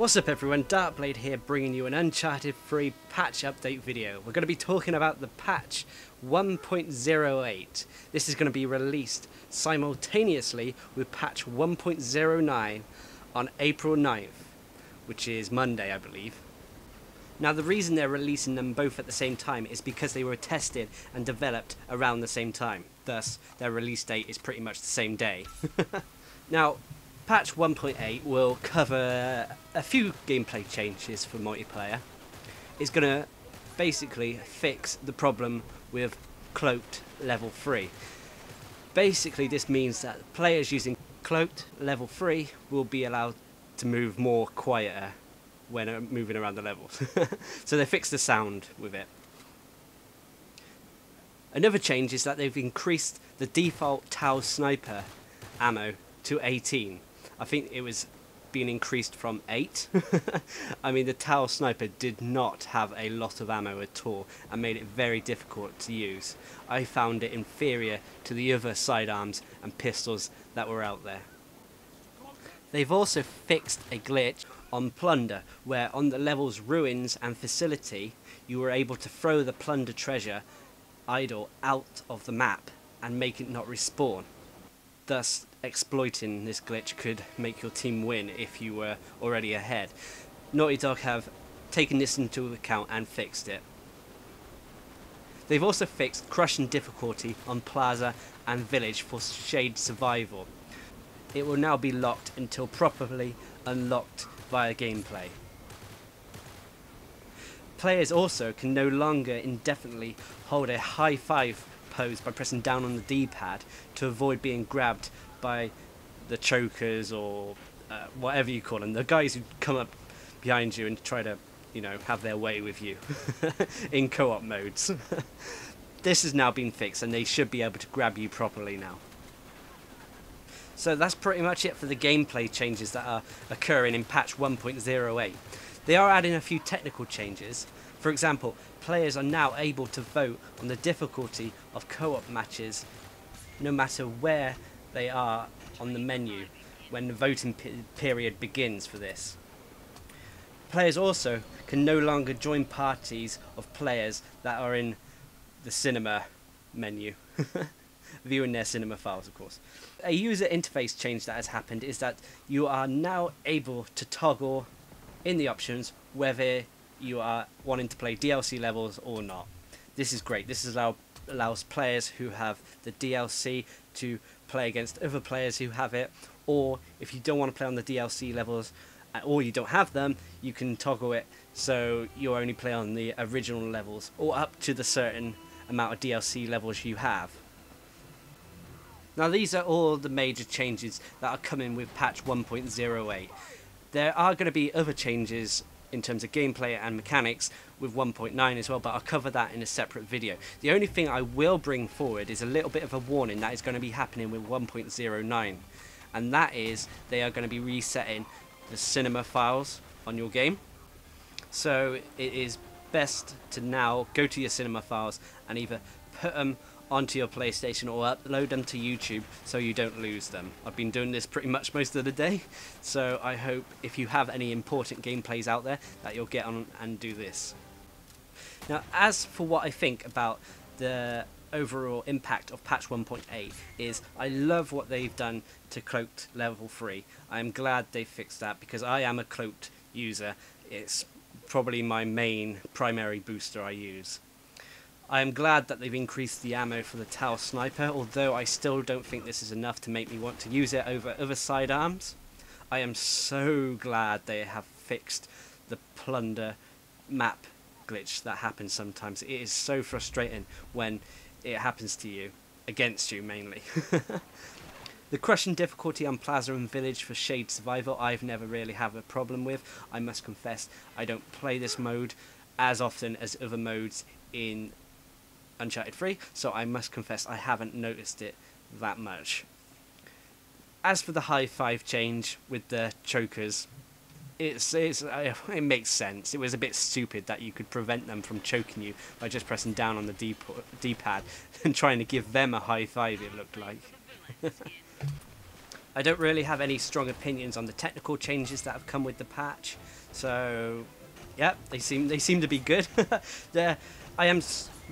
What's up everyone, Darcblade here bringing you an Uncharted 3 patch update video. We're going to be talking about the patch 1.08. This is going to be released simultaneously with patch 1.09 on April 9th, which is Monday I believe. Now the reason they're releasing them both at the same time is because they were tested and developed around the same time. Thus, their release date is pretty much the same day. Now, patch 1.8 will cover a few gameplay changes for multiplayer. It's going to basically fix the problem with Cloaked level 3. Basically this means that players using Cloaked level 3 will be allowed to move more quieter when moving around the levels. So they fixed the sound with it. Another change is that they've increased the default Tau sniper ammo to 18. I think it was being increased from 8. I mean, the Tau sniper did not have a lot of ammo at all and made it very difficult to use. I found it inferior to the other sidearms and pistols that were out there. They've also fixed a glitch on Plunder, where on the level's ruins and facility you were able to throw the Plunder treasure idol out of the map and make it not respawn. Thus, exploiting this glitch could make your team win if you were already ahead. Naughty Dog have taken this into account and fixed it. They've also fixed crushing difficulty on Plaza and Village for Shade Survival. It will now be locked until properly unlocked via gameplay. Players also can no longer indefinitely hold a high five pose by pressing down on the D-pad to avoid being grabbed by the chokers or whatever you call them, the guys who come up behind you and try to, you know, have their way with you in co-op modes. This has now been fixed and they should be able to grab you properly now. So that's pretty much it for the gameplay changes that are occurring in patch 1.08. They are adding a few technical changes. For example, players are now able to vote on the difficulty of co-op matches no matter where they are on the menu when the voting period begins for this. Players also can no longer join parties of players that are in the cinema menu. Viewing their cinema files, of course. A user interface change that has happened is that you are now able to toggle in the options whether you are wanting to play DLC levels or not. This is great. This allows players who have the DLC to play against other players who have it, or if you don't want to play on the DLC levels or you don't have them, you can toggle it so you only play on the original levels or up to the certain amount of DLC levels you have. Now these are all the major changes that are coming with patch 1.08. There are going to be other changes in terms of gameplay and mechanics with 1.9 as well, but I'll cover that in a separate video. The only thing I will bring forward is a little bit of a warning that is going to be happening with 1.09, and that is they are going to be resetting the cinema files on your game. So it is best to now go to your cinema files and either put them onto your PlayStation or upload them to YouTube so you don't lose them. I've been doing this pretty much most of the day, so I hope if you have any important gameplays out there that you'll get on and do this. Now as for what I think about the overall impact of patch 1.8 is I love what they've done to Cloaked level 3. I'm glad they fixed that because I am a Cloaked user. It's probably my main primary booster I use. I am glad that they've increased the ammo for the Tau sniper, although I still don't think this is enough to make me want to use it over other sidearms. I am so glad they have fixed the Plunder map glitch that happens sometimes. It is so frustrating when it happens to you, against you mainly. The crushing difficulty on Plaza and Village for Shade Survival I've never really had a problem with. I must confess I don't play this mode as often as other modes in Uncharted 3, so I must confess I haven't noticed it that much. As for the high five change with the chokers, it makes sense. It was a bit stupid that you could prevent them from choking you by just pressing down on the D-pad and trying to give them a high five, it looked like. I don't really have any strong opinions on the technical changes that have come with the patch, so yeah, they seem to be good. I am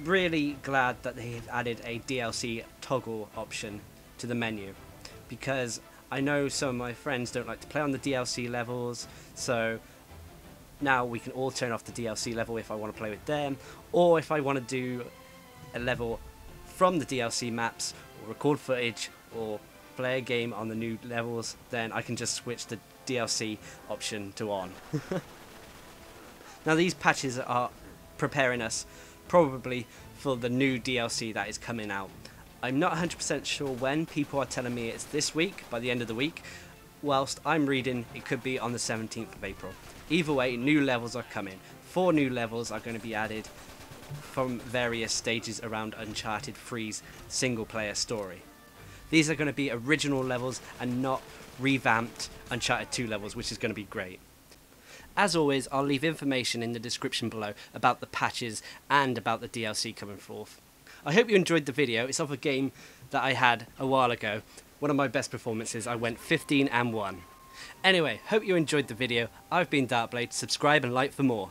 really glad that they have added a DLC toggle option to the menu, because I know some of my friends don't like to play on the DLC levels, so now we can all turn off the DLC level if I want to play with them, or if I want to do a level from the DLC maps, or record footage, or play a game on the new levels, then I can just switch the DLC option to on. Now these patches are preparing us probably for the new DLC that is coming out. I'm not 100% sure when. People are telling me it's this week, by the end of the week, whilst I'm reading it could be on the 17th of April. Either way, new levels are coming. 4 new levels are going to be added from various stages around Uncharted 3's single player story. These are going to be original levels and not revamped Uncharted 2 levels, which is going to be great. As always, I'll leave information in the description below about the patches and about the DLC coming forth. I hope you enjoyed the video. It's of a game that I had a while ago. One of my best performances. I went 15 and 1. Anyway, hope you enjoyed the video. I've been Darcblade. Subscribe and like for more.